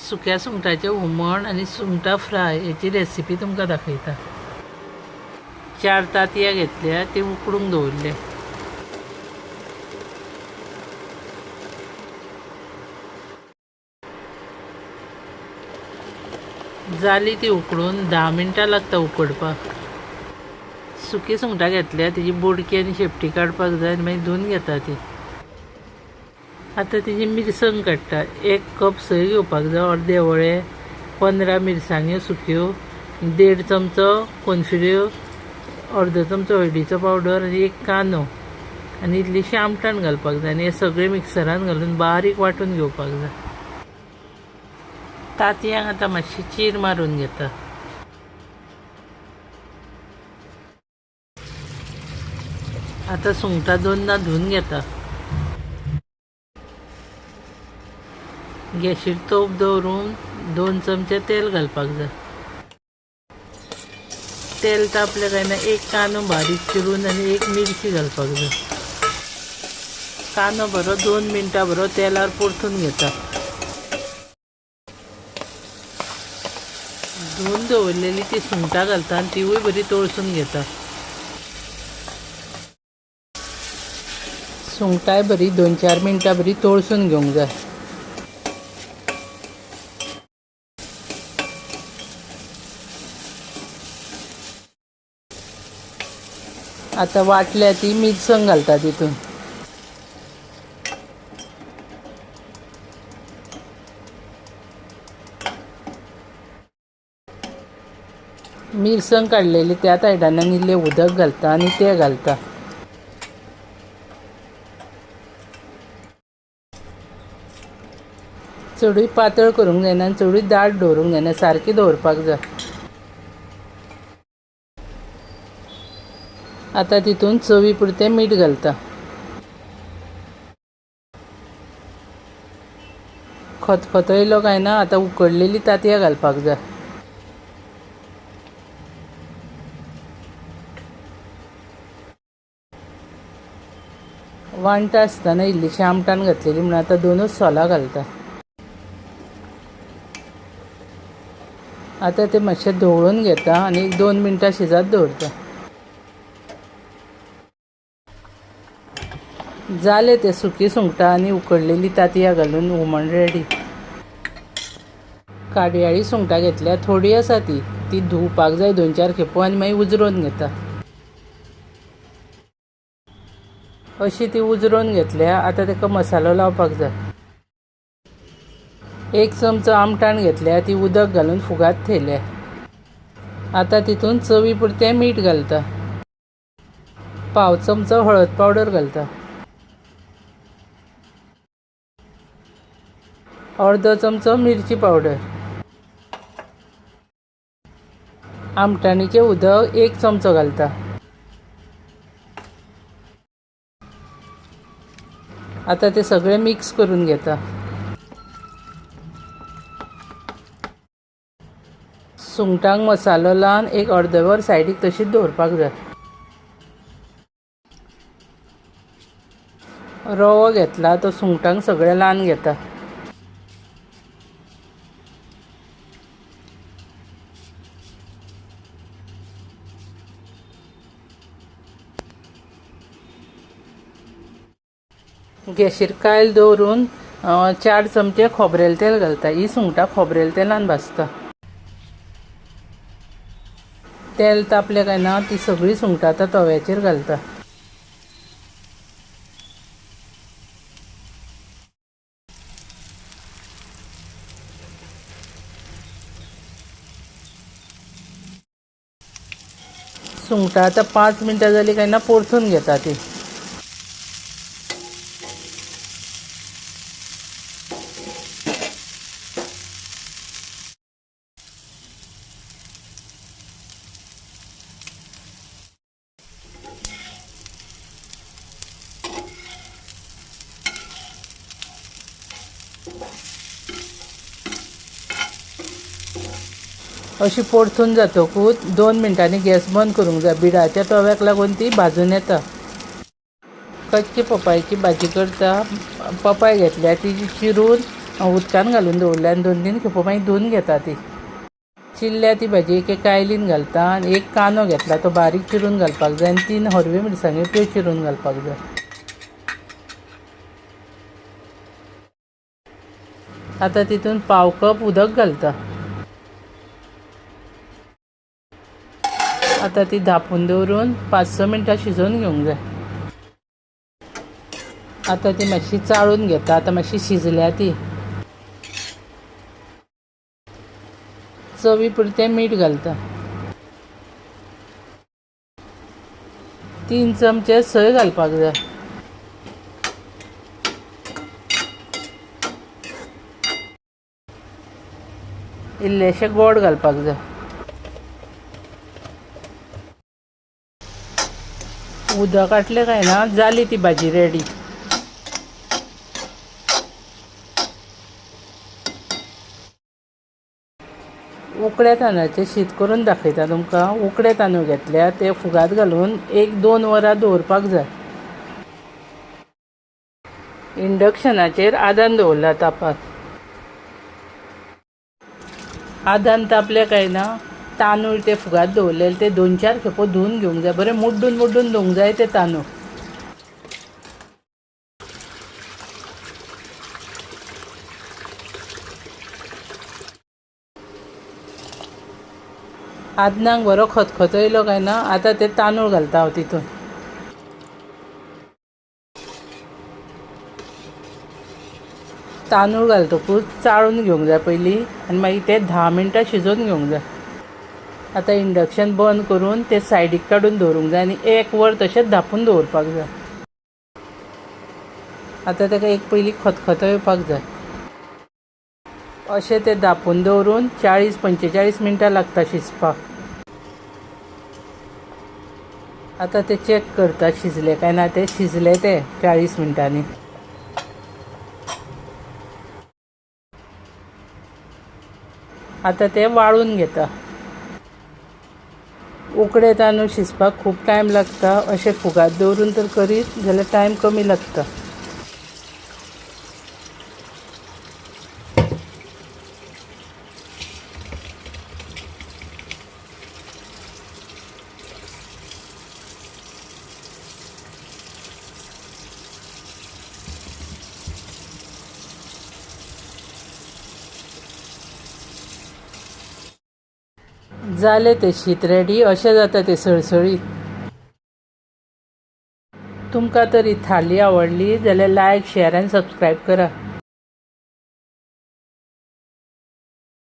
सुक्या सुंगटाचें हुमण आनी सुंगटां फ्राय हेची रेसिपी तुमकां दाखयता। 4 तांतयां घेतल्या, ती उकडूंक दवरले। जाली ती उकडून 10 मिनटां लागता उकडपाक। सुकी सुंगटां घेतल्या, तेजी बोडकी आनी शेपटी काडपाक जाय आनी मागीर धुवन घेता ती। आतां तेजी मिरसांग काडटा। 1 कप सोय घेवपाक जाय, अर्दे वळे, 15 मिरसांग्यो सुक्यो, 1.5 चमचो कॉर्नफ्लोर, अर्दो चमचो हळदीचो पावडर आनी 1 कांदो आनी इल्लीशी आमटाण घालपाक जाय आनी हे सगळे मिक्सरान घालून बारीक वांटून घेवपाक जाय। तांतयांक आतां मातशी चीर मारून घेता। आतां सुंगटां 2दां धुवन घेता। गॅशीर तोप दवरून 2 चमचे तेल घालपाक जाय। तेल तापलें काय ना 1 कांदो बारीक चिरून आनी 1 मिरची घालपाक जाय। कांदो बरो 2 मिनटां बरो तेलार परतून घेता। धुवन दवरलेली ती सुंगटां घालता आनी तिवूय बरी तळसून घेता। सुंगटांय बरी 2-4 मिनटां बरी तळसून घेवंक जाय। आतां वाटल्या ती मिरसांग घालता तितून। मिरसांग काडलेली त्या सायडान इल्लें उदक घालता आनी तें घालता। चडूय पातळ करूंक जायना आनी चडूय दाट दवरूंक जायना, सारकी दवरपाक जाय। आतां तितून चवी पुरतें मीठ घालता। खतखतयलो काय ना, आतां उकडलेली तांतयां घालपाक जाय। वांटा आसतना इल्लीशी आमटाण घातलेली म्हणून आतां 2च सोलां घालता। आतां तें मातशें धवळून घेता आनी 2 मिनटां शिजत दवरता। जालें तें सुकी सुंगटां आनी उकडलेली तांतयां घालून हुमण रेडी। काडयाळी सुंगटां घेतल्या, थोडी आसा ती धुवपाक जाय 2-4 खेपो आनी मागीर उजरोवन घेता। अशी ती उजरोवन घेतल्या। आतां ताका मसालो लावपाक जाय। 1 चमचो आमटाण घेतल्या, ती उदक घालून फुगात थेयल्या। आतां तितून चवी पुरतें मीठ घालता। पाव चमचो हळद पावडर घालता। अर्दो चमचो मिरची पावडर। आमटाणीचें उदक 1 चमचो घालता। आतां तें सगळें मिक्स करून घेता। सुंगटांक मसालो लावन 1 अर्दवर सायडीक तशीच दवरपाक जाय। रवो घेतला, तो सुंगटांक सगळें लावन घेता। गॅशीर कायल दवरून 4 चमचे खोबरेल तेल घालता। ही सुंगटां खोबरेल तेलान भाजता। तेल तापलें काय ना, ती सगळीं सुंगटां आतां तव्याचेर घालता। सुंगटां आतां 5 मिनटां जालीं काय ना परतून घेता ती। अशी परतून जातकूच 2 मिनटांनी गॅस बंद करूंक जाय। बिडाच्या तव्याक लागून ती भाजून येता। कच्ची पपायची भाजी करता। पपाय घेतल्या, ती चिरून उदकान घालून दवरल्या आनी 2-3 खेपो मागीर धुवन घेता ती. चिल्ल्या ती भाजी एक कायलीन घालता आनी एक कांदो घेतला तो बारीक चिरून घालपाक जाय आनी 3 हरव्यो मिरसांग्यो त्यो चिरून घालपाक जाय. आतां तितून पाव कप उदक घालता. आतां ती धापून दवरून 5-6 मिनटां शिजोवन घेवंक जाय. आतां ती मातशी चाळून घेता. आतां मातशी शिजल्या ती. चवी पुरतें मीठ घालता. 3 चमचे सोय घालपाक जाय. इल्लेशें गोड घालपाक जाय. उदक आटलें काय ना जाली ती भाजी रेडी. उकड्या तांदळाचें शीत करून दाखयता तुमकां. उकडे तांदूळ घेतल्या ते फुगात घालून 1-2 वरां दवरपाक जाय. इंडक्शनाचेर आदान दवरला तापाक. आदान तापले काय ना तांदूळ ते फुगात दवरलेले ते 2-4 खेपो धुवन घेवंक जाय. बरें मुड्डून धुवंक जाय ते तांदूळ. आदनाक बरो खतखतो काय ना आतां ते तांदूळ घालता हांव तितून. तांदूळ घालतकूच चाळून घेवंक जाय पयलीं आनी मागीर ते 10 मिनटां शिजोवन घेवंक जाय. आतां इंडक्शन बंद करून ते सायडीक काडून दवरूंक जाय आनी 1 वर तशेंच धापून दवरपाक जाय. आतां ताका एक पयलीं खतखतो येवपाक जाय. अशें ते धापून दवरून 40-45 मिनटां लागता शिजपाक. आतां ते चॅक करता शिजले काय ना ते. शिजले ते 40 मिनटांनी. आतां ते वाळून घेता. उकडे तांदूळ शिजपाक खूब टायम लागता. अशें फुगात दवरून तर करीत जाल्यार टायम कमी लागता. जाले ते शीत रेडी. अशें जाता ते सळसळीत. तुमकां तर ही थाली आवडली जाल्यार लायक, शेअर आनी सबस्क्रायब करा.